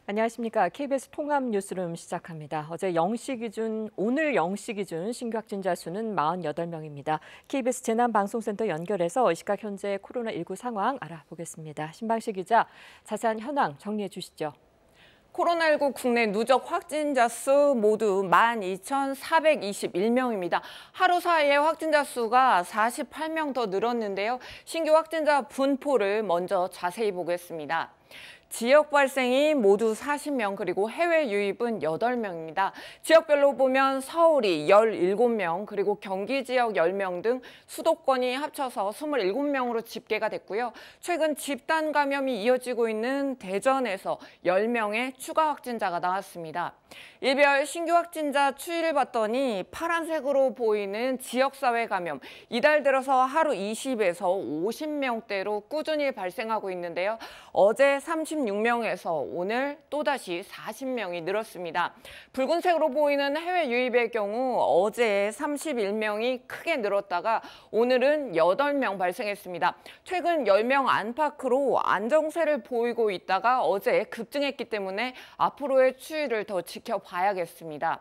안녕하십니까. KBS 통합 뉴스룸 시작합니다. 오늘 0시 기준 신규 확진자 수는 48명입니다. KBS 재난방송센터 연결해서 이 시각 현재 코로나19 상황 알아보겠습니다. 신방식 기자, 자세한 현황 정리해 주시죠. 코로나19 국내 누적 확진자 수 모두 12,421명입니다. 하루 사이에 확진자 수가 48명 더 늘었는데요. 신규 확진자 분포를 먼저 자세히 보겠습니다. 지역 발생이 모두 40명, 그리고 해외 유입은 8명입니다. 지역별로 보면 서울이 17명, 그리고 경기 지역 10명 등 수도권이 합쳐서 27명으로 집계가 됐고요. 최근 집단 감염이 이어지고 있는 대전에서 10명의 추가 확진자가 나왔습니다. 일별 신규 확진자 추이를 봤더니 파란색으로 보이는 지역사회 감염, 이달 들어서 하루 20에서 50명대로 꾸준히 발생하고 있는데요. 어제 36명에서 오늘 또다시 40명이 늘었습니다. 붉은색으로 보이는 해외 유입의 경우 어제 31명이 크게 늘었다가 오늘은 8명 발생했습니다. 최근 10명 안팎으로 안정세를 보이고 있다가 어제 급증했기 때문에 앞으로의 추이를 더 지켜봐야겠습니다.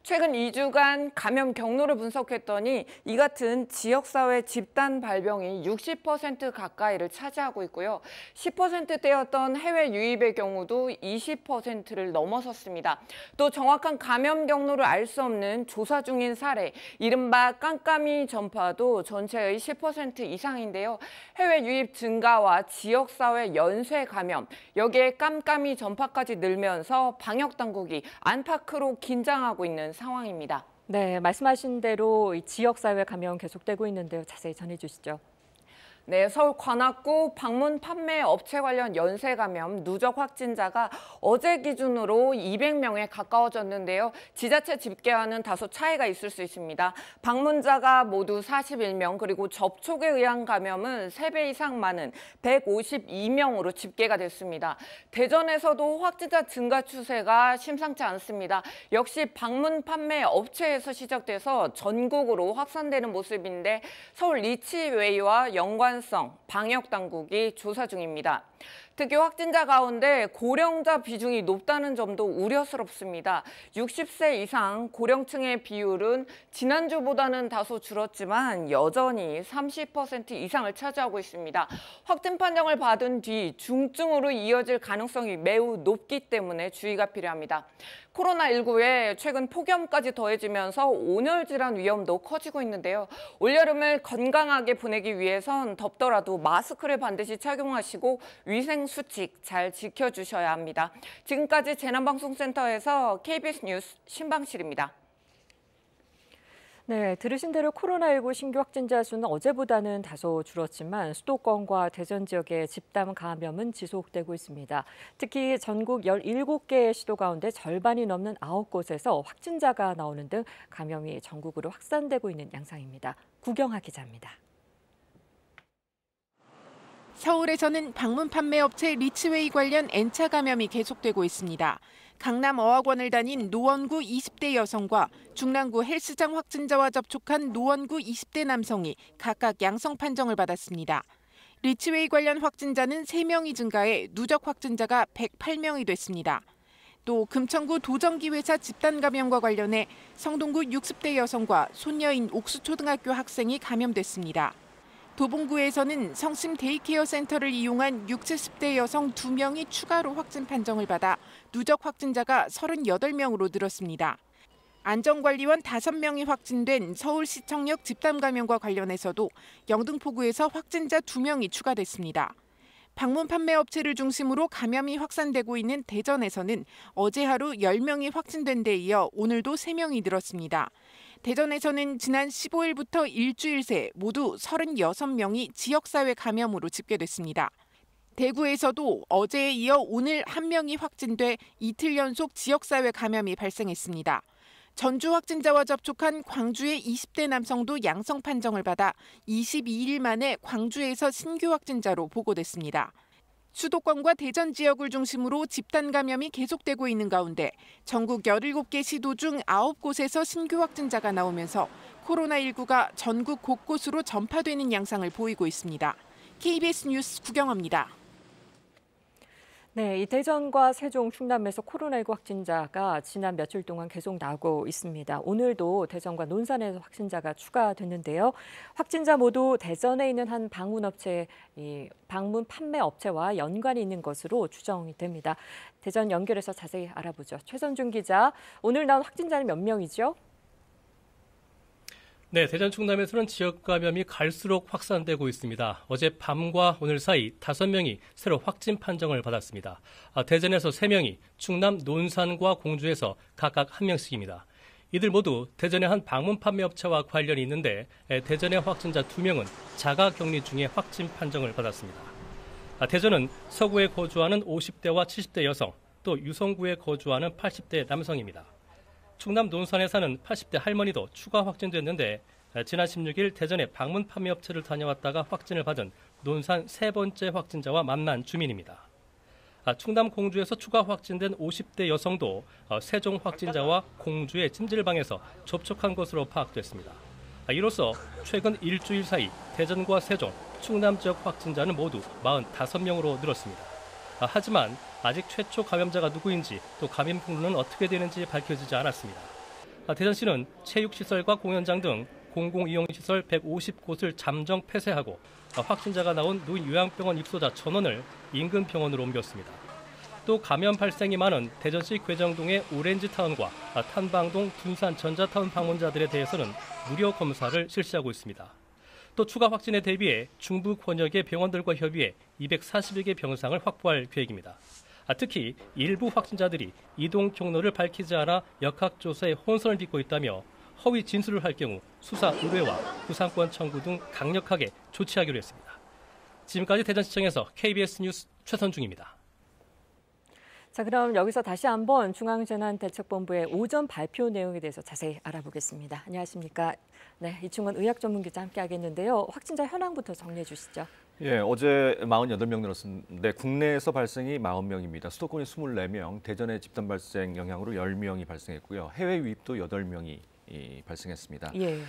최근 2주간 감염 경로를 분석했더니 이 같은 지역사회 집단 발병이 60% 가까이를 차지하고 있고요. 10%대였던 해외 유입의 경우도 20%를 넘어섰습니다. 또 정확한 감염 경로를 알 수 없는 조사 중인 사례, 이른바 깜깜이 전파도 전체의 10% 이상인데요. 해외 유입 증가와 지역사회 연쇄 감염, 여기에 깜깜이 전파까지 늘면서 방역당국이 안팎으로 긴장하고 있는 상황입니다. 네, 말씀하신 대로 이 지역사회 감염 계속되고 있는데요. 자세히 전해주시죠. 네, 서울 관악구 방문 판매 업체 관련 연쇄 감염 누적 확진자가 어제 기준으로 200명에 가까워졌는데요. 지자체 집계와는 다소 차이가 있을 수 있습니다. 방문자가 모두 41명, 그리고 접촉에 의한 감염은 3배 이상 많은 152명으로 집계가 됐습니다. 대전에서도 확진자 증가 추세가 심상치 않습니다. 역시 방문 판매 업체에서 시작돼서 전국으로 확산되는 모습인데 서울 리치웨이와 연관 방역 당국이 조사 중입니다. 특히 확진자 가운데 고령자 비중이 높다는 점도 우려스럽습니다. 60세 이상 고령층의 비율은 지난주보다는 다소 줄었지만 여전히 30% 이상을 차지하고 있습니다. 확진 판정을 받은 뒤 중증으로 이어질 가능성이 매우 높기 때문에 주의가 필요합니다. 코로나19에 최근 폭염까지 더해지면서 온열 질환 위험도 커지고 있는데요. 올여름을 건강하게 보내기 위해선 덥더라도 마스크를 반드시 착용하시고 위생 수칙 잘 지켜주셔야 합니다. 지금까지 재난방송센터에서 KBS 뉴스 신방실입니다. 네, 들으신 대로 코로나19 신규 확진자 수는 어제보다는 다소 줄었지만 수도권과 대전 지역의 집단 감염은 지속되고 있습니다. 특히 전국 17개의 시도 가운데 절반이 넘는 9곳에서 확진자가 나오는 등 감염이 전국으로 확산되고 있는 양상입니다. 구경하 기자입니다. 서울에서는 방문 판매 업체 리치웨이 관련 N차 감염이 계속되고 있습니다. 강남 어학원을 다닌 노원구 20대 여성과 중랑구 헬스장 확진자와 접촉한 노원구 20대 남성이 각각 양성 판정을 받았습니다. 리치웨이 관련 확진자는 3명이 증가해 누적 확진자가 108명이 됐습니다. 또 금천구 도전기 회사 집단 감염과 관련해 성동구 60대 여성과 손녀인 옥수초등학교 학생이 감염됐습니다. 도봉구에서는 성심 데이케어 센터를 이용한 60, 70대 여성 2명이 추가로 확진 판정을 받아 누적 확진자가 38명으로 늘었습니다. 안전관리원 5명이 확진된 서울시청역 집단 감염과 관련해서도 영등포구에서 확진자 2명이 추가됐습니다. 방문 판매 업체를 중심으로 감염이 확산되고 있는 대전에서는 어제 하루 10명이 확진된 데 이어 오늘도 3명이 늘었습니다. 대전에서는 지난 15일부터 일주일 새 모두 36명이 지역사회 감염으로 집계됐습니다. 대구에서도 어제에 이어 오늘 1명이 확진돼 이틀 연속 지역사회 감염이 발생했습니다. 전주 확진자와 접촉한 광주의 20대 남성도 양성 판정을 받아 22일 만에 광주에서 신규 확진자로 보고됐습니다. 수도권과 대전 지역을 중심으로 집단 감염이 계속되고 있는 가운데 전국 17개 시도 중 9곳에서 신규 확진자가 나오면서 코로나19가 전국 곳곳으로 전파되는 양상을 보이고 있습니다. KBS 뉴스 구경합니다. 네, 이 대전과 세종, 충남에서 코로나19 확진자가 지난 며칠 동안 계속 나오고 있습니다. 오늘도 대전과 논산에서 확진자가 추가됐는데요. 확진자 모두 대전에 있는 한 방문업체, 이 방문 판매 업체와 연관이 있는 것으로 추정이 됩니다. 대전 연결해서 자세히 알아보죠. 최선중 기자, 오늘 나온 확진자는 몇 명이죠? 네, 대전 충남에서는 지역 감염이 갈수록 확산되고 있습니다. 어제 밤과 오늘 사이 5명이 새로 확진 판정을 받았습니다. 대전에서 3명이, 충남 논산과 공주에서 각각 1명씩입니다. 이들 모두 대전의 한 방문 판매 업체와 관련이 있는데 대전의 확진자 2명은 자가 격리 중에 확진 판정을 받았습니다. 대전은 서구에 거주하는 50대와 70대 여성, 또 유성구에 거주하는 80대 남성입니다. 충남 논산에 사는 80대 할머니도 추가 확진됐는데 지난 16일 대전의 방문 판매 업체를 다녀왔다가 확진을 받은 논산 세 번째 확진자와 만난 주민입니다. 충남 공주에서 추가 확진된 50대 여성도 세종 확진자와 공주의 찜질방에서 접촉한 것으로 파악됐습니다. 이로써 최근 일주일 사이 대전과 세종, 충남 지역 확진자는 모두 45명으로 늘었습니다. 하지만 아직 최초 감염자가 누구인지 또 감염 경로는 어떻게 되는지 밝혀지지 않았습니다. 대전시는 체육시설과 공연장 등 공공이용시설 150곳을 잠정 폐쇄하고 확진자가 나온 노인 요양병원 입소자 전원을 인근 병원으로 옮겼습니다. 또 감염 발생이 많은 대전시 괴정동의 오렌지타운과 탄방동 둔산 전자타운 방문자들에 대해서는 무료 검사를 실시하고 있습니다. 또 추가 확진에 대비해 중부 권역의 병원들과 협의해 240여 개 병상을 확보할 계획입니다. 특히 일부 확진자들이 이동 경로를 밝히지 않아 역학조사에 혼선을 빚고 있다며 허위 진술을 할 경우 수사 의뢰와 구상권 청구 등 강력하게 조치하기로 했습니다. 지금까지 대전시청에서 KBS 뉴스 최선중입니다. 자, 그럼 여기서 다시 한번 중앙재난대책본부의 오전 발표 내용에 대해서 자세히 알아보겠습니다. 안녕하십니까? 네, 이충원 의학전문기자 함께하겠는데요. 확진자 현황부터 정리해 주시죠. 예, 어제 48명 늘었는데 국내에서 발생이 40명입니다. 수도권이 24명, 대전의 집단 발생 영향으로 10명이 발생했고요. 해외 유입도 8명이 발생했습니다. 예.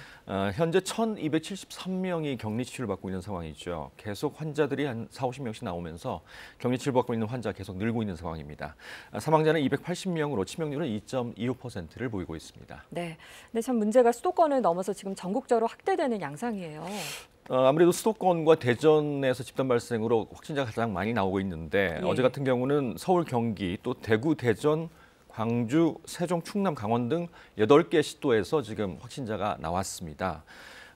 현재 1,273명이 격리 치료를 받고 있는 상황이죠. 계속 환자들이 한 40-50명씩 나오면서 격리 치료를 받고 있는 환자가 계속 늘고 있는 상황입니다. 사망자는 280명으로 치명률은 2.25%를 보이고 있습니다. 네, 근데 참 문제가 수도권을 넘어서 지금 전국적으로 확대되는 양상이에요. 아무래도 수도권과 대전에서 집단 발생으로 확진자가 가장 많이 나오고 있는데 예. 어제 같은 경우는 서울, 경기, 또 대구, 대전, 광주, 세종, 충남, 강원 등 8개 시도에서 지금 확진자가 나왔습니다.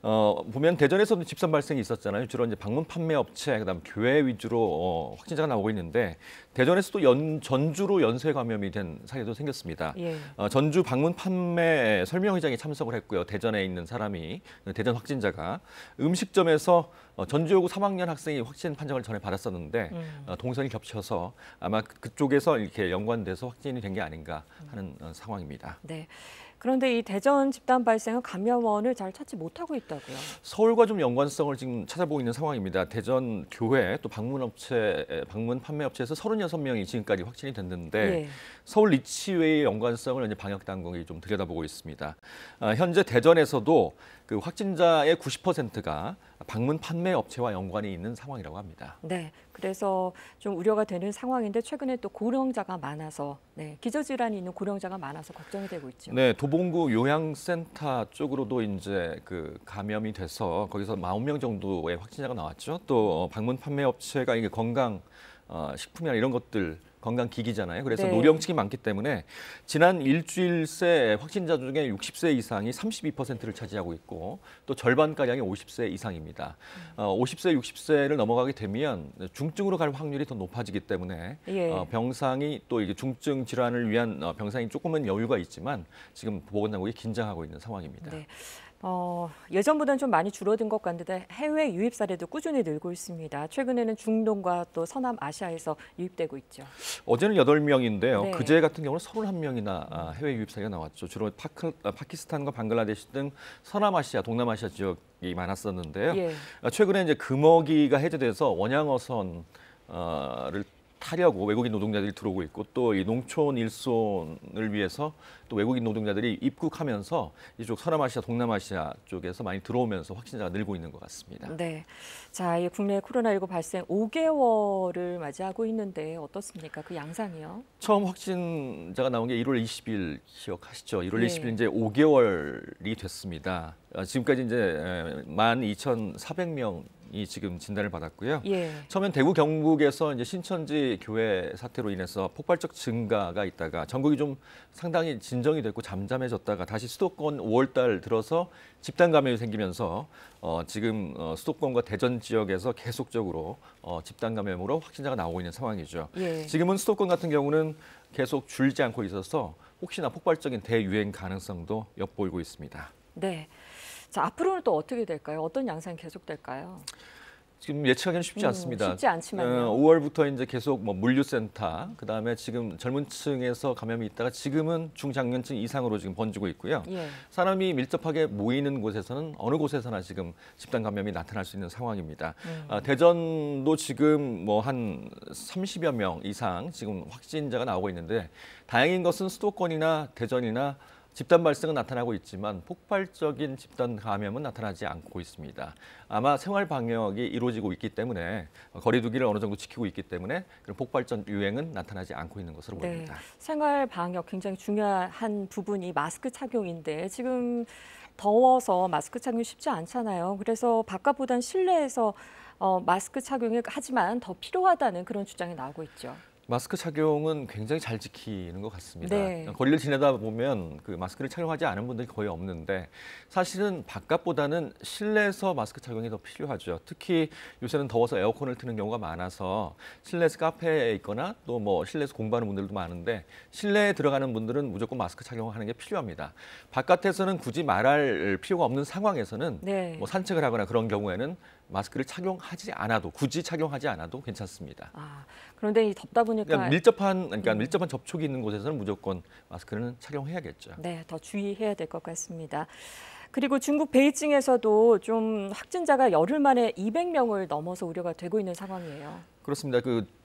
보면 대전에서도 집단 발생이 있었잖아요. 주로 이제 방문 판매 업체, 그다음 교회 위주로 확진자가 나오고 있는데 대전에서도 전주로 연쇄 감염이 된 사례도 생겼습니다. 예. 전주 방문 판매 설명회장에 참석을 했고요. 대전에 있는 사람이 대전 확진자가 음식점에서 전주여고 3학년 학생이 확진 판정을 전에 받았었는데 동선이 겹쳐서 아마 그쪽에서 이렇게 연관돼서 확진이 된 게 아닌가 하는 상황입니다. 네. 그런데 이 대전 집단 발생은 감염원을 잘 찾지 못하고 있다고요. 서울과 좀 연관성을 지금 찾아보고 있는 상황입니다. 대전 교회 또 방문 판매 업체에서 36명이 지금까지 확진이 됐는데 예. 서울 리치웨이의 연관성을 이제 방역 당국이 좀 들여다보고 있습니다. 현재 대전에서도 그 확진자의 90%가 방문 판매 업체와 연관이 있는 상황이라고 합니다. 네, 그래서 좀 우려가 되는 상황인데 최근에 또 고령자가 많아서 기저질환이 있는 고령자가 많아서 걱정이 되고 있죠. 네, 도봉구 요양센터 쪽으로도 이제 그 감염이 돼서 거기서 40명 정도의 확진자가 나왔죠. 또 방문 판매 업체가 이게 건강 식품이나 이런 것들 건강기기잖아요. 그래서 네. 노령층이 많기 때문에 지난 일주일 새 확진자 중에 60세 이상이 32%를 차지하고 있고 또 절반가량이 50세 이상입니다. 50세, 60세를 넘어가게 되면 중증으로 갈 확률이 더 높아지기 때문에 예. 병상이 또 이게 중증 질환을 위한 병상이 조금은 여유가 있지만 지금 보건당국이 긴장하고 있는 상황입니다. 네. 예전보다는 좀 많이 줄어든 것 같은데 해외 유입 사례도 꾸준히 늘고 있습니다. 최근에는 중동과 또 서남아시아에서 유입되고 있죠. 어제는 8명인데요. 네. 그제 같은 경우는 31명이나 해외 유입 사례가 나왔죠. 주로 파키스탄과 방글라데시 등 서남아시아, 동남아시아 지역이 많았었는데요. 예. 최근에 이제 금어기가 해제돼서 원양어선을 타려고 외국인 노동자들이 들어오고 있고 또 이 농촌 일손을 위해서 또 외국인 노동자들이 입국하면서 이쪽 서남아시아, 동남아시아 쪽에서 많이 들어오면서 확진자가 늘고 있는 것 같습니다. 네. 자, 이 국내 코로나19 발생 5개월을 맞이하고 있는데 어떻습니까? 그 양상이요? 처음 확진자가 나온 게 1월 20일 기억하시죠? 1월 예. 20일 이제 5개월이 됐습니다. 지금까지 이제 12,400명이 지금 진단을 받았고요. 예. 처음엔 대구 경북에서 이제 신천지 교회 사태로 인해서 폭발적 증가가 있다가 전국이 좀 상당히 진정이 됐고 잠잠해졌다가 다시 수도권 5월달 들어서 집단 감염이 생기면서 지금 수도권과 대전 지역에서 계속적으로 집단 감염으로 확진자가 나오고 있는 상황이죠. 예. 지금은 수도권 같은 경우는 계속 줄지 않고 있어서 혹시나 폭발적인 대유행 가능성도 엿보이고 있습니다. 네. 자, 앞으로는 또 어떻게 될까요? 어떤 양상이 계속될까요? 지금 예측하기는 쉽지 않습니다. 쉽지 않지만요. 5월부터 이제 계속 뭐 물류센터, 그다음에 지금 젊은층에서 감염이 있다가 지금은 중장년층 이상으로 지금 번지고 있고요. 예. 사람이 밀접하게 모이는 곳에서는 어느 곳에서나 지금 집단 감염이 나타날 수 있는 상황입니다. 대전도 지금 뭐 한 30여 명 이상 지금 확진자가 나오고 있는데 다행인 것은 수도권이나 대전이나 집단 발생은 나타나고 있지만 폭발적인 집단 감염은 나타나지 않고 있습니다. 아마 생활 방역이 이루어지고 있기 때문에 거리 두기를 어느 정도 지키고 있기 때문에 그런 폭발적 유행은 나타나지 않고 있는 것으로 네. 보입니다. 생활 방역 굉장히 중요한 부분이 마스크 착용인데 지금 더워서 마스크 착용이 쉽지 않잖아요. 그래서 바깥보단 실내에서 마스크 착용이 하지만 더 필요하다는 그런 주장이 나오고 있죠. 마스크 착용은 굉장히 잘 지키는 것 같습니다. 네. 거리를 지내다 보면 그 마스크를 착용하지 않은 분들이 거의 없는데 사실은 바깥보다는 실내에서 마스크 착용이 더 필요하죠. 특히 요새는 더워서 에어컨을 트는 경우가 많아서 실내에서 카페에 있거나 또 뭐 실내에서 공부하는 분들도 많은데 실내에 들어가는 분들은 무조건 마스크 착용하는 게 필요합니다. 바깥에서는 굳이 말할 필요가 없는 상황에서는 네. 뭐 산책을 하거나 그런 경우에는 마스크를 착용하지 않아도 굳이 착용하지 않아도 괜찮습니다. 그런데 이 덥다 보니까 그러니까 밀접한 접촉이 있는 곳에서는 무조건 마스크는 착용해야겠죠. 네, 더 주의해야 될 것 같습니다. 그리고 중국 베이징에서도 좀 확진자가 열흘 만에 200명을 넘어서 우려가 되고 있는 상황이에요. 그렇습니다.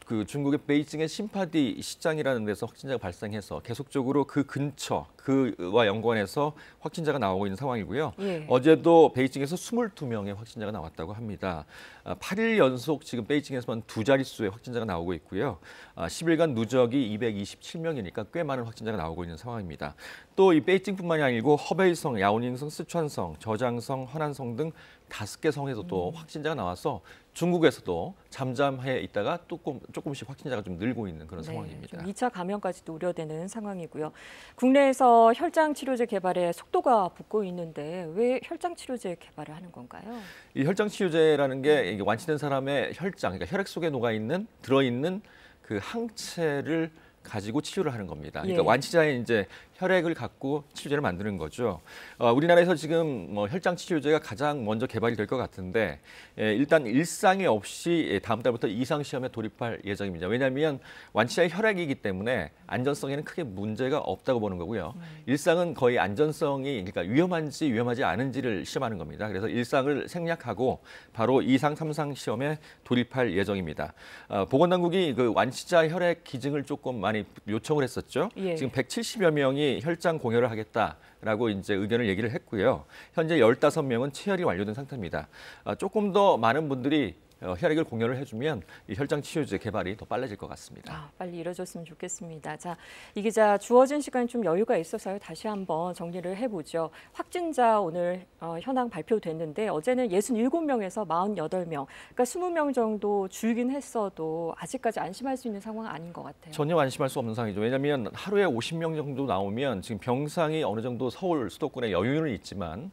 그 중국의 베이징의 신파디 시장이라는 데서 확진자가 발생해서 계속적으로 그 근처 그와 연관해서 확진자가 나오고 있는 상황이고요. 예. 어제도 베이징에서 22명의 확진자가 나왔다고 합니다. 8일 연속 지금 베이징에서만 두 자릿수의 확진자가 나오고 있고요. 10일간 누적이 227명이니까 꽤 많은 확진자가 나오고 있는 상황입니다. 또 이 베이징뿐만이 아니고 허베이성, 야오닝성, 스촨성, 저장성, 허난성 등 5개 성에서도 확진자가 나와서 중국에서도 잠잠해 있다가 조금씩 확진자가 좀 늘고 있는 그런 상황입니다. 좀 2차 감염까지도 우려되는 상황이고요. 국내에서 혈장 치료제 개발에 속도가 붙고 있는데 왜 혈장 치료제 개발을 하는 건가요? 이 혈장 치료제라는 게 이게 완치된 사람의 혈장, 그러니까 혈액 속에 들어있는 그 항체를 가지고 치료를 하는 겁니다. 그러니까 예. 완치자의 이제 혈액을 갖고 치료제를 만드는 거죠. 우리나라에서 지금 뭐 혈장 치료제가 가장 먼저 개발이 될 것 같은데 일단 일상이 없이 다음 달부터 이상 시험에 돌입할 예정입니다. 왜냐하면 완치자의 혈액이기 때문에 안전성에는 크게 문제가 없다고 보는 거고요. 일상은 거의 안전성이 그러니까 위험한지 위험하지 않은지를 시험하는 겁니다. 그래서 일상을 생략하고 바로 2상, 3상 시험에 돌입할 예정입니다. 보건당국이 그 완치자 혈액 기증을 조금 많이 요청을 했었죠. 예. 지금 170여 명이 혈장 공여를 하겠다라고 이제 의견을 얘기를 했고요. 현재 15명은 체혈이 완료된 상태입니다. 조금 더 많은 분들이 혈액을 공여를 해주면 이 혈장 치료제 개발이 더 빨라질 것 같습니다. 빨리 이뤄졌으면 좋겠습니다. 자, 이 기자 주어진 시간이 좀 여유가 있어서요. 다시 한번 정리를 해보죠. 확진자 오늘 현황 발표됐는데 어제는 67명에서 48명, 그러니까 20명 정도 줄긴 했어도 아직까지 안심할 수 있는 상황 아닌 것 같아요. 전혀 안심할 수 없는 상황이죠. 왜냐하면 하루에 50명 정도 나오면 지금 병상이 어느 정도 서울 수도권에 여유는 있지만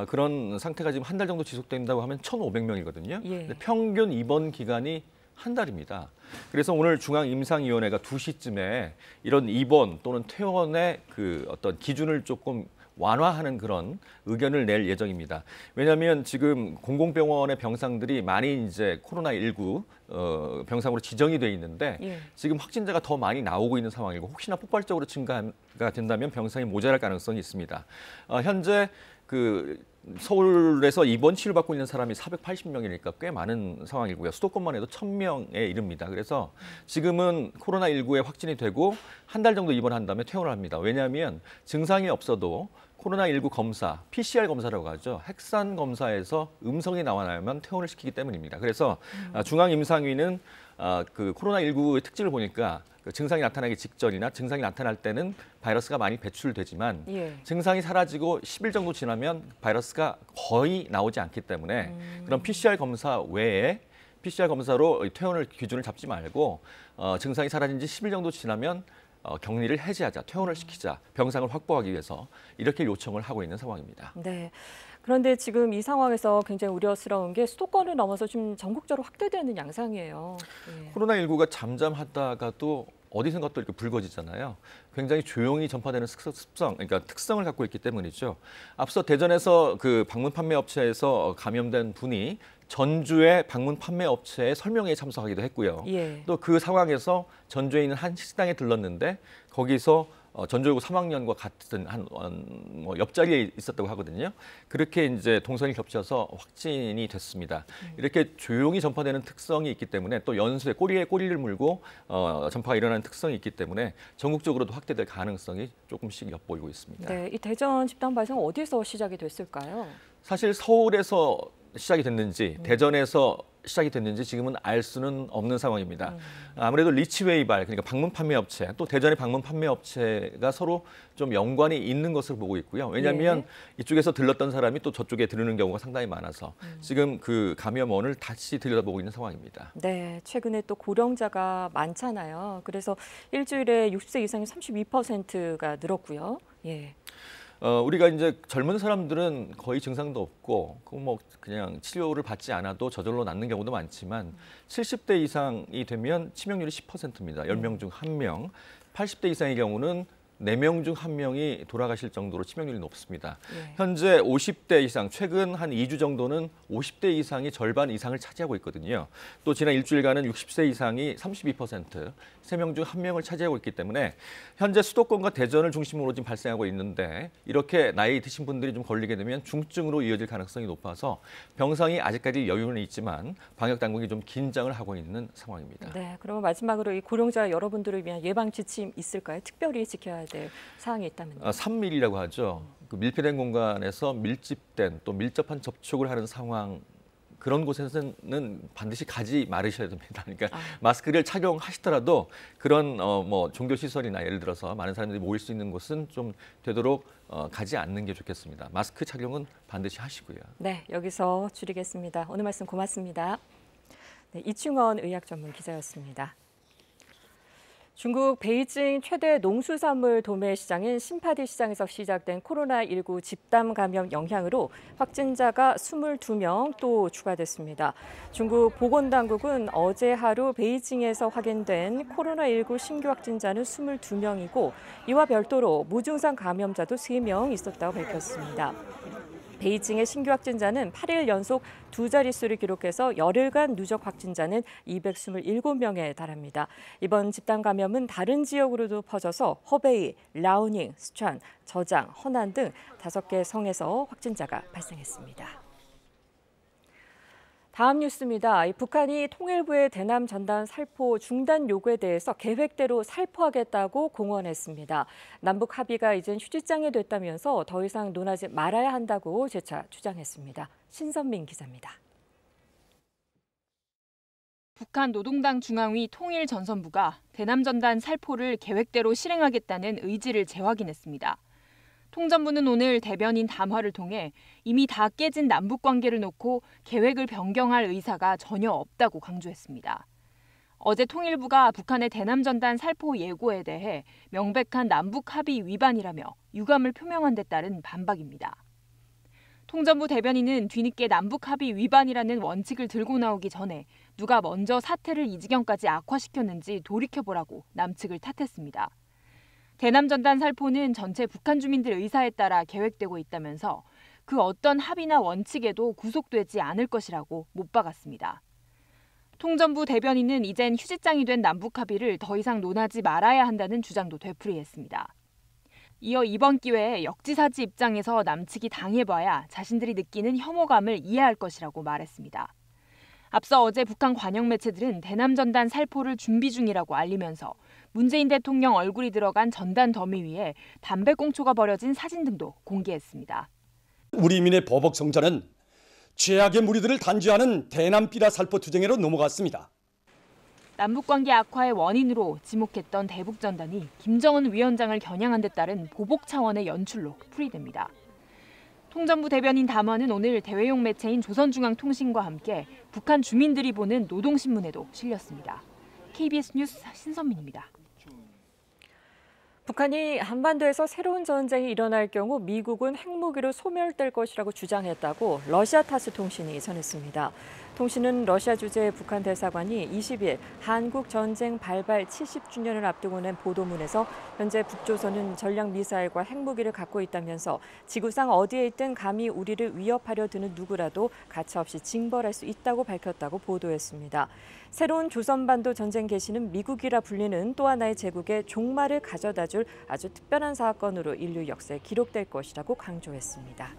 그런 상태가 지금 한 달 정도 지속된다고 하면 1,500명이거든요. 예. 근데 평균 입원 기간이 한 달입니다. 그래서 오늘 중앙임상위원회가 2시쯤에 이런 입원 또는 퇴원의 그 어떤 기준을 조금 완화하는 그런 의견을 낼 예정입니다. 왜냐하면 지금 공공병원의 병상들이 많이 이제 코로나19 병상으로 지정이 돼 있는데 예. 지금 확진자가 더 많이 나오고 있는 상황이고 혹시나 폭발적으로 증가가 된다면 병상이 모자랄 가능성이 있습니다. 현재 그 서울에서 입원 치료받고 있는 사람이 480명이니까 꽤 많은 상황이고요. 수도권만 해도 1,000명에 이릅니다. 그래서 지금은 코로나19에 확진이 되고 한 달 정도 입원한 다음에 퇴원을 합니다. 왜냐하면 증상이 없어도 코로나19 검사, PCR 검사라고 하죠. 핵산 검사에서 음성이 나와야만 퇴원을 시키기 때문입니다. 그래서 중앙임상위는 그 코로나19의 특징을 보니까 그 증상이 나타나기 직전이나 증상이 나타날 때는 바이러스가 많이 배출되지만 증상이 사라지고 10일 정도 지나면 바이러스가 거의 나오지 않기 때문에 그런 PCR 검사 외에 PCR 검사로 퇴원을 기준을 잡지 말고 증상이 사라진 지 10일 정도 지나면 격리를 해제하자, 퇴원을 시키자, 병상을 확보하기 위해서 이렇게 요청을 하고 있는 상황입니다. 네. 그런데 지금 이 상황에서 굉장히 우려스러운 게 수도권을 넘어서 좀 전국적으로 확대되는 양상이에요. 예. 코로나19가 잠잠하다가도 어디선가 또 이렇게 불거지잖아요. 굉장히 조용히 전파되는 습성, 그러니까 특성을 갖고 있기 때문이죠. 앞서 대전에서 그 방문 판매 업체에서 감염된 분이 전주의 방문 판매 업체의 설명회에 참석하기도 했고요. 예. 또 그 상황에서 전주에 있는 한 식당에 들렀는데 거기서 전주여고 3학년과 같은 뭐 옆자리에 있었다고 하거든요. 그렇게 이제 동선이 겹쳐서 확진이 됐습니다. 이렇게 조용히 전파되는 특성이 있기 때문에 또 연수에 꼬리에 꼬리를 물고 전파가 일어나는 특성이 있기 때문에 전국적으로도 확대될 가능성이 조금씩 엿보이고 있습니다. 네, 이 대전 집단 발생 어디서 시작이 됐을까요? 사실 서울에서 시작이 됐는지 대전에서 시작이 됐는지 지금은 알 수는 없는 상황입니다. 아무래도 리치웨이발, 그러니까 방문 판매 업체, 또 대전의 방문 판매 업체가 서로 좀 연관이 있는 것으로 보고 있고요. 왜냐하면 이쪽에서 들렀던 사람이 또 저쪽에 들르는 경우가 상당히 많아서 지금 그 감염원을 다시 들여다보고 있는 상황입니다. 네, 최근에 또 고령자가 많잖아요. 그래서 일주일에 60세 이상이 32%가 늘었고요. 예. 우리가 이제 젊은 사람들은 거의 증상도 없고 뭐 그냥 치료를 받지 않아도 저절로 낫는 경우도 많지만 70대 이상이 되면 치명률이 10%입니다. 10명 중 1명. 80대 이상의 경우는 4명 중 1명이 돌아가실 정도로 치명률이 높습니다. 현재 50대 이상, 최근 한 2주 정도는 50대 이상이 절반 이상을 차지하고 있거든요. 또 지난 일주일간은 60세 이상이 32%, 3명 중 1명을 차지하고 있기 때문에 현재 수도권과 대전을 중심으로 지금 발생하고 있는데 이렇게 나이 드신 분들이 좀 걸리게 되면 중증으로 이어질 가능성이 높아서 병상이 아직까지 여유는 있지만 방역당국이 좀 긴장을 하고 있는 상황입니다. 네, 그러면 마지막으로 이 고령자 여러분들을 위한 예방 지침 있을까요? 특별히 지켜야 될 사항이 있다면요. 3밀이라고 하죠. 그 밀폐된 공간에서 밀집된 또 밀접한 접촉을 하는 상황 그런 곳에서는 반드시 가지 말으셔야 됩니다. 그러니까 마스크를 착용하시더라도 그런 뭐 종교 시설이나 예를 들어서 많은 사람들이 모일 수 있는 곳은 좀 되도록 가지 않는 게 좋겠습니다. 마스크 착용은 반드시 하시고요. 네, 여기서 줄이겠습니다. 오늘 말씀 고맙습니다. 네, 이충원 의학 전문 기자였습니다. 중국 베이징 최대 농수산물 도매 시장인 신파디 시장에서 시작된 코로나19 집단 감염 영향으로 확진자가 22명 또 추가됐습니다. 중국 보건당국은 어제 하루 베이징에서 확인된 코로나19 신규 확진자는 22명이고 이와 별도로 무증상 감염자도 3명 있었다고 밝혔습니다. 베이징의 신규 확진자는 8일 연속 두 자릿수를 기록해서 열흘간 누적 확진자는 227명에 달합니다. 이번 집단 감염은 다른 지역으로도 퍼져서 허베이, 라오닝, 스촨, 저장, 허난 등 5개 성에서 확진자가 발생했습니다. 다음 뉴스입니다. 북한이 통일부의 대남 전단 살포 중단 요구에 대해서 계획대로 살포하겠다고 공언했습니다. 남북 합의가 이젠 휴지장이 됐다면서 더 이상 논하지 말아야 한다고 재차 주장했습니다. 신선민 기자입니다. 북한 노동당 중앙위 통일전선부가 대남 전단 살포를 계획대로 실행하겠다는 의지를 재확인했습니다. 통전부는 오늘 대변인 담화를 통해 이미 다 깨진 남북 관계를 놓고 계획을 변경할 의사가 전혀 없다고 강조했습니다. 어제 통일부가 북한의 대남 전단 살포 예고에 대해 명백한 남북 합의 위반이라며 유감을 표명한 데 따른 반박입니다. 통전부 대변인은 뒤늦게 남북 합의 위반이라는 원칙을 들고 나오기 전에 누가 먼저 사태를 이 지경까지 악화시켰는지 돌이켜보라고 남측을 탓했습니다. 대남 전단 살포는 전체 북한 주민들 의사에 따라 계획되고 있다면서 그 어떤 합의나 원칙에도 구속되지 않을 것이라고 못 박았습니다. 통전부 대변인은 이젠 휴지장이 된 남북 합의를 더 이상 논하지 말아야 한다는 주장도 되풀이했습니다. 이어 이번 기회에 역지사지 입장에서 남측이 당해봐야 자신들이 느끼는 혐오감을 이해할 것이라고 말했습니다. 앞서 어제 북한 관영 매체들은 대남전단 살포를 준비 중이라고 알리면서 문재인 대통령 얼굴이 들어간 전단 더미 위에 담배꽁초가 버려진 사진 등도 공개했습니다. 우리 민의 보복 성장은 죄악의 무리들을 단죄하는 대남비라 살포 투쟁으로 넘어갔습니다. 남북관계 악화의 원인으로 지목했던 대북전단이 김정은 위원장을 겨냥한 데 따른 보복 차원의 연출로 풀이됩니다. 통전부 대변인 담화는 오늘 대외용 매체인 조선중앙통신과 함께 북한 주민들이 보는 노동신문에도 실렸습니다. KBS 뉴스 신선민입니다. 북한이 한반도에서 새로운 전쟁이 일어날 경우 미국은 핵무기로 소멸될 것이라고 주장했다고 러시아 타스 통신이 전했습니다. 통신은 러시아 주재 북한 대사관이 20일 한국 전쟁 발발 70주년을 앞두고 낸 보도문에서 현재 북조선은 전략미사일과 핵무기를 갖고 있다면서 지구상 어디에 있든 감히 우리를 위협하려 드는 누구라도 가차없이 징벌할 수 있다고 밝혔다고 보도했습니다. 새로운 조선반도 전쟁 개시는 미국이라 불리는 또 하나의 제국의 종말을 가져다줄 아주 특별한 사건으로 인류 역사에 기록될 것이라고 강조했습니다.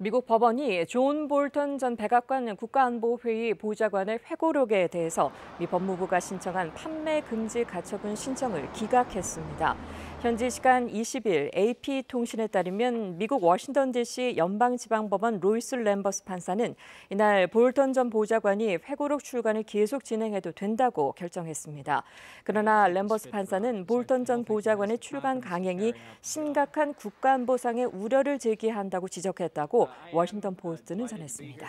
미국 법원이 존 볼턴 전 백악관 국가안보회의 보좌관의 회고록에 대해서 미 법무부가 신청한 판매 금지 가처분 신청을 기각했습니다. 현지 시간 20일 AP통신에 따르면 미국 워싱턴 DC 연방지방법원 로이스 램버스 판사는 이날 볼턴 전 보좌관이 회고록 출간을 계속 진행해도 된다고 결정했습니다. 그러나 램버스 판사는 볼턴 전 보좌관의 출간 강행이 심각한 국가안보상의 우려를 제기한다고 지적했다고 워싱턴 포스트는 전했습니다.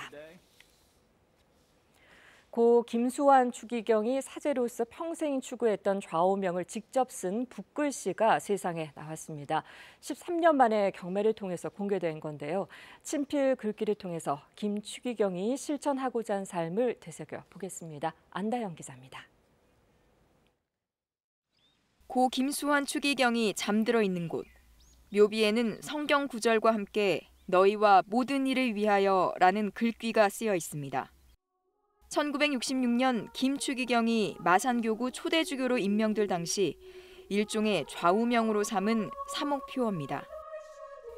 고 김수환 추기경이 사제로서 평생 추구했던 좌우명을 직접 쓴 붓글씨가 세상에 나왔습니다. 13년 만에 경매를 통해서 공개된 건데요. 친필 글귀를 통해서 김 추기경이 실천하고자 한 삶을 되새겨 보겠습니다. 안다영 기자입니다. 고 김수환 추기경이 잠들어 있는 곳. 묘비에는 성경 구절과 함께 너희와 모든 일을 위하여라는 글귀가 쓰여 있습니다. 1966년 김추기경이 마산교구 초대주교로 임명될 당시 일종의 좌우명으로 삼은 사목표어입니다.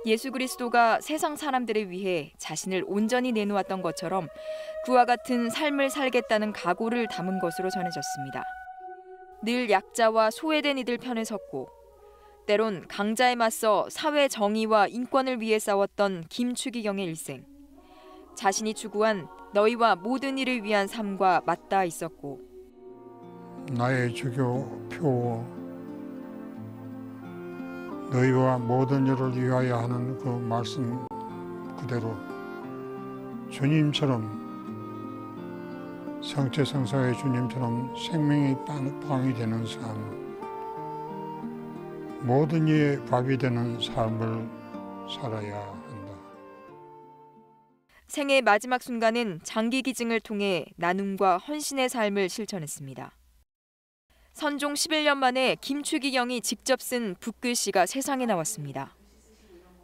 예수 그리스도가 세상 사람들을 위해 자신을 온전히 내놓았던 것처럼 그와 같은 삶을 살겠다는 각오를 담은 것으로 전해졌습니다. 늘 약자와 소외된 이들 편에 섰고 때론 강자에 맞서 사회 정의와 인권을 위해 싸웠던 김추기경의 일생. 자신이 추구한 너희와 모든 일을 위한 삶과 맞닿아 있었고 나의 주교 표 너희와 모든 일을 위하여 하는 그 말씀 그대로 주님처럼 성체성사의 주님처럼 생명의 빵이 되는 삶 모든 이의 밥이 되는 삶을 살아야 한다. 생의 마지막 순간은 장기 기증을 통해 나눔과 헌신의 삶을 실천했습니다. 선종 11년 만에 김추기경이 직접 쓴 붓글씨가 세상에 나왔습니다.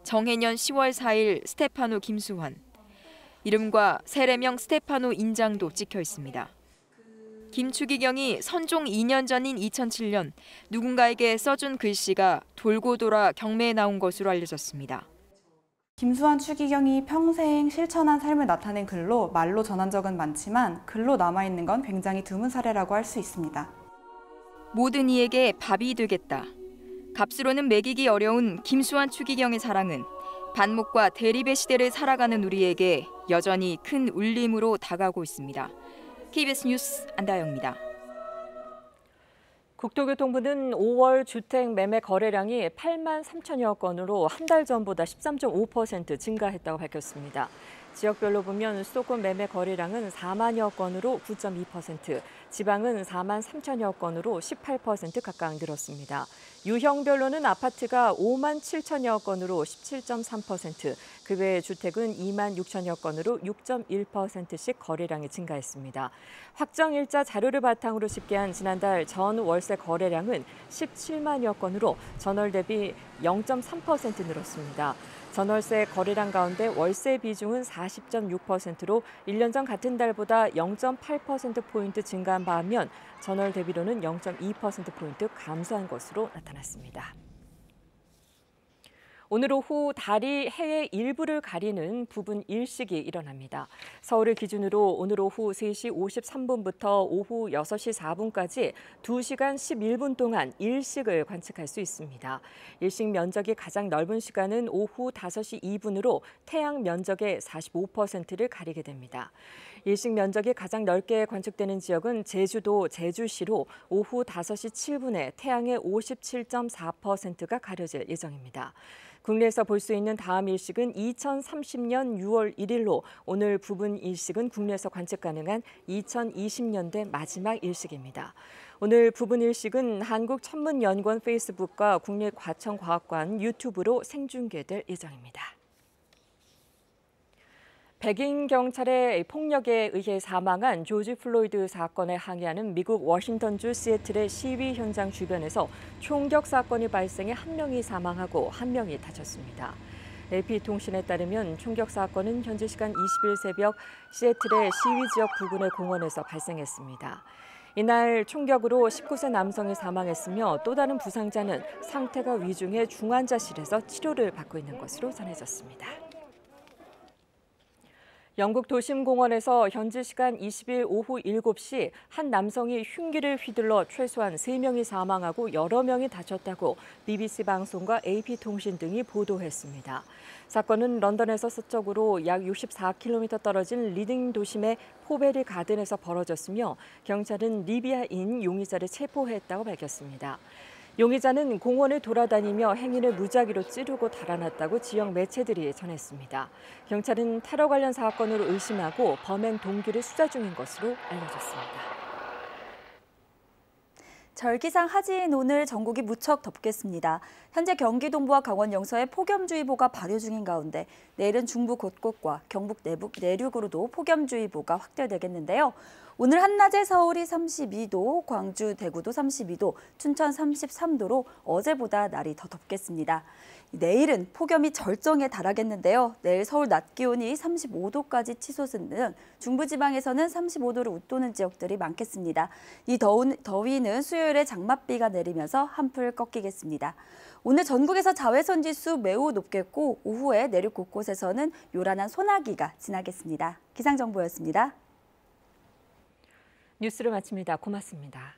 정해년 10월 4일 스테파노 김수환. 이름과 세례명 스테파노 인장도 찍혀 있습니다. 김추기경이 선종 2년 전인 2007년 누군가에게 써준 글씨가 돌고 돌아 경매에 나온 것으로 알려졌습니다. 김수환 추기경이 평생 실천한 삶을 나타낸 글로 말로 전한 적은 많지만 글로 남아있는 건 굉장히 드문 사례라고 할 수 있습니다. 모든 이에게 밥이 되겠다. 값으로는 매기기 어려운 김수환 추기경의 사랑은 반목과 대립의 시대를 살아가는 우리에게 여전히 큰 울림으로 다가오고 있습니다. KBS 뉴스 안다영입니다. 국토교통부는 5월 주택 매매 거래량이 8만 3천여 건으로 한 달 전보다 13.5% 증가했다고 밝혔습니다. 지역별로 보면 수도권 매매 거래량은 4만여 건으로 9.2%, 지방은 4만 3천여 건으로 18% 각각 늘었습니다. 유형별로는 아파트가 5만 7천여 건으로 17.3%, 그 외 주택은 2만 6천여 건으로 6.1%씩 거래량이 증가했습니다. 확정일자 자료를 바탕으로 집계한 지난달 전 월세 거래량은 17만여 건으로 전월 대비 0.3% 늘었습니다. 전월세 거래량 가운데 월세 비중은 40.6%로 1년 전 같은 달보다 0.8%포인트 증가한 반면 전월 대비로는 0.2%포인트 감소한 것으로 나타났습니다. 오늘 오후 달이 해의 일부를 가리는 부분 일식이 일어납니다. 서울을 기준으로 오늘 오후 3시 53분부터 오후 6시 4분까지 2시간 11분 동안 일식을 관측할 수 있습니다. 일식 면적이 가장 넓은 시간은 오후 5시 2분으로 태양 면적의 45%를 가리게 됩니다. 일식 면적이 가장 넓게 관측되는 지역은 제주도 제주시로 오후 5시 7분에 태양의 57.4%가 가려질 예정입니다. 국내에서 볼 수 있는 다음 일식은 2030년 6월 1일로 오늘 부분 일식은 국내에서 관측 가능한 2020년대 마지막 일식입니다. 오늘 부분 일식은 한국천문연구원 페이스북과 국립과천과학관 유튜브로 생중계될 예정입니다. 백인 경찰의 폭력에 의해 사망한 조지 플로이드 사건에 항의하는 미국 워싱턴주 시애틀의 시위 현장 주변에서 총격 사건이 발생해 1명이 사망하고 1명이 다쳤습니다. AP통신에 따르면 총격 사건은 현지 시간 20일 새벽 시애틀의 시위 지역 부근의 공원에서 발생했습니다. 이날 총격으로 19세 남성이 사망했으며 또 다른 부상자는 상태가 위중해 중환자실에서 치료를 받고 있는 것으로 전해졌습니다. 영국 도심공원에서 현지 시간 20일 오후 7시 한 남성이 흉기를 휘둘러 최소한 3명이 사망하고 여러 명이 다쳤다고 BBC 방송과 AP통신 등이 보도했습니다. 사건은 런던에서 서쪽으로 약 64km 떨어진 리딩 도심의 포베리 가든에서 벌어졌으며 경찰은 리비아인 용의자를 체포했다고 밝혔습니다. 용의자는 공원을 돌아다니며 행인을 무작위로 찌르고 달아났다고 지역 매체들이 전했습니다. 경찰은 테러 관련 사건으로 의심하고 범행 동기를 수사 중인 것으로 알려졌습니다. 절기상 하지인 오늘 전국이 무척 덥겠습니다. 현재 경기 동부와 강원 영서에 폭염주의보가 발효 중인 가운데 내일은 중부 곳곳과 경북 내북 내륙으로도 폭염주의보가 확대되겠는데요. 오늘 한낮에 서울이 32도, 광주, 대구도 32도, 춘천 33도로 어제보다 날이 더 덥겠습니다. 내일은 폭염이 절정에 달하겠는데요. 내일 서울 낮 기온이 35도까지 치솟은 등 중부지방에서는 35도를 웃도는 지역들이 많겠습니다. 이 더위는 수요일에 장맛비가 내리면서 한풀 꺾이겠습니다. 오늘 전국에서 자외선 지수 매우 높겠고 오후에 내륙 곳곳에서는 요란한 소나기가 지나겠습니다. 기상정보였습니다. 뉴스를 마칩니다. 고맙습니다.